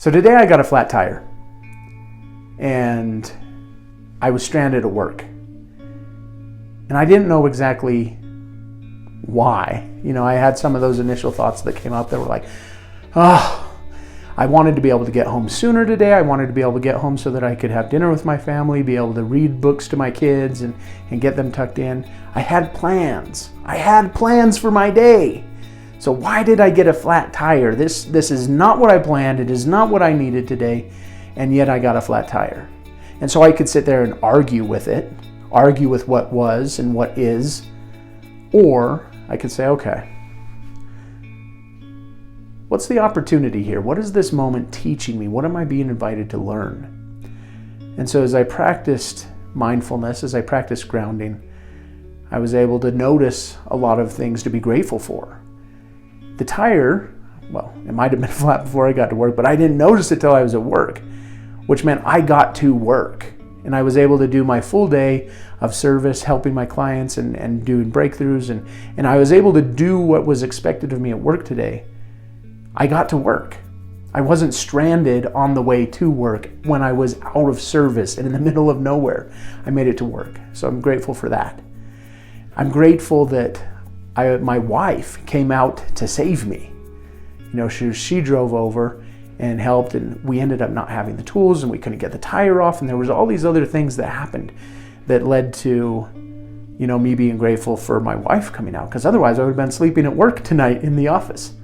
So today I got a flat tire and I was stranded at work. And I didn't know exactly why. I had some of those initial thoughts that came up that were like, oh, I wanted to be able to get home sooner today. I wanted to be able to get home so that I could have dinner with my family, be able to read books to my kids and get them tucked in. I had plans. I had plans for my day. So why did I get a flat tire? This is not what I planned. It is not what I needed today. And yet I got a flat tire. And so I could sit there and argue with it, argue with what was and what is, or I could say, okay, what's the opportunity here? What is this moment teaching me? What am I being invited to learn? And so as I practiced mindfulness, as I practiced grounding, I was able to notice a lot of things to be grateful for. The tire, well, it might have been flat before I got to work, but I didn't notice it till I was at work, which meant I got to work. And I was able to do my full day of service, helping my clients and doing breakthroughs. And I was able to do what was expected of me at work today. I got to work. I wasn't stranded on the way to work when I was out of service and in the middle of nowhere. I made it to work. So I'm grateful for that. I'm grateful that my wife came out to save me. She drove over and helped, and we ended up not having the tools and we couldn't get the tire off, and there was all these other things that happened that led to me being grateful for my wife coming out, because otherwise I would have been sleeping at work tonight in the office.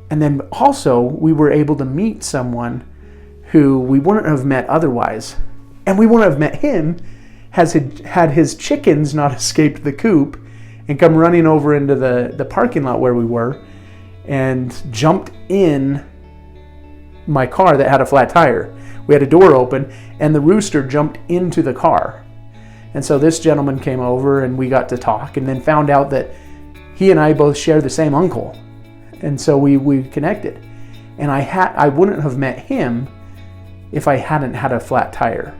And then also we were able to meet someone who we wouldn't have met otherwise, and we wouldn't have met him had his chickens not escaped the coop and come running over into the parking lot where we were and jumped in my car that had a flat tire. We had a door open and the rooster jumped into the car. And so this gentleman came over and we got to talk, and then found out that he and I both share the same uncle. And so we connected. And I wouldn't have met him if I hadn't had a flat tire.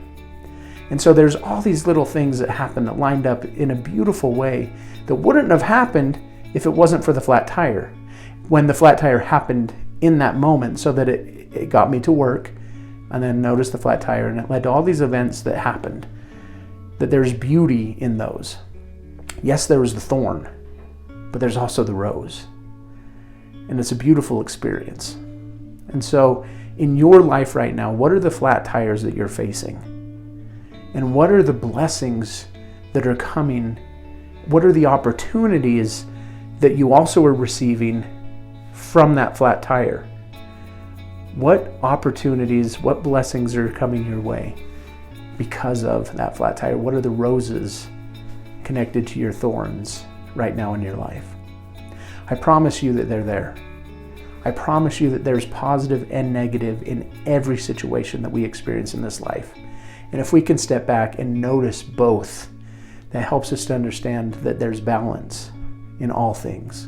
And so there's all these little things that happen that lined up in a beautiful way that wouldn't have happened if it wasn't for the flat tire. When the flat tire happened in that moment, so that it got me to work, and then noticed the flat tire, and it led to all these events that happened, that there's beauty in those. Yes, there was the thorn, but there's also the rose. And it's a beautiful experience. And so in your life right now, what are the flat tires that you're facing? And what are the blessings that are coming? What are the opportunities that you also are receiving from that flat tire? What opportunities, what blessings are coming your way because of that flat tire? What are the roses connected to your thorns right now in your life? I promise you that they're there. I promise you that there's positive and negative in every situation that we experience in this life. And if we can step back and notice both, that helps us to understand that there's balance in all things.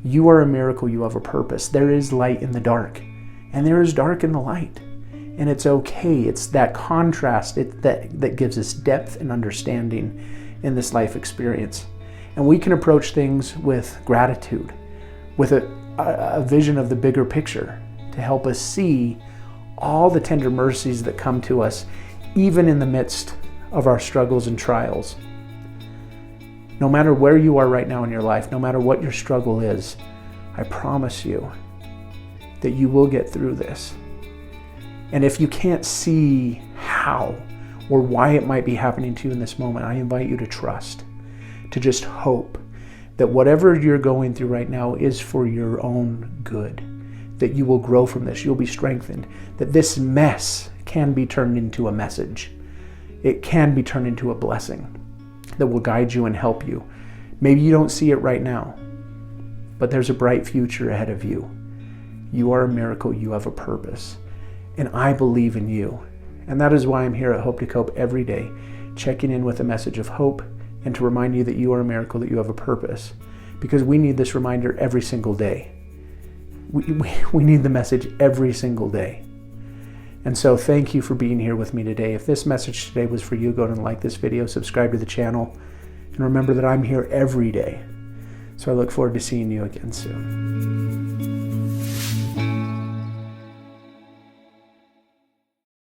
You are a miracle. You have a purpose. There is light in the dark, and there is dark in the light. And it's okay. It's that contrast that gives us depth and understanding in this life experience. And we can approach things with gratitude, with a vision of the bigger picture, to help us see all the tender mercies that come to us, even in the midst of our struggles and trials. No matter where you are right now in your life, no matter what your struggle is, I promise you that you will get through this. And if you can't see how or why it might be happening to you in this moment, I invite you to trust, to just hope that whatever you're going through right now is for your own good, that you will grow from this, you'll be strengthened, that this mess can be turned into a message. It can be turned into a blessing that will guide you and help you. Maybe you don't see it right now, but there's a bright future ahead of you. You are a miracle. You have a purpose. And I believe in you. And that is why I'm here at Hope to Cope every day, checking in with a message of hope and to remind you that you are a miracle, that you have a purpose. Because we need this reminder every single day. We need the message every single day. And so thank you for being here with me today. If this message today was for you, go ahead and like this video, subscribe to the channel, and remember that I'm here every day. So I look forward to seeing you again soon.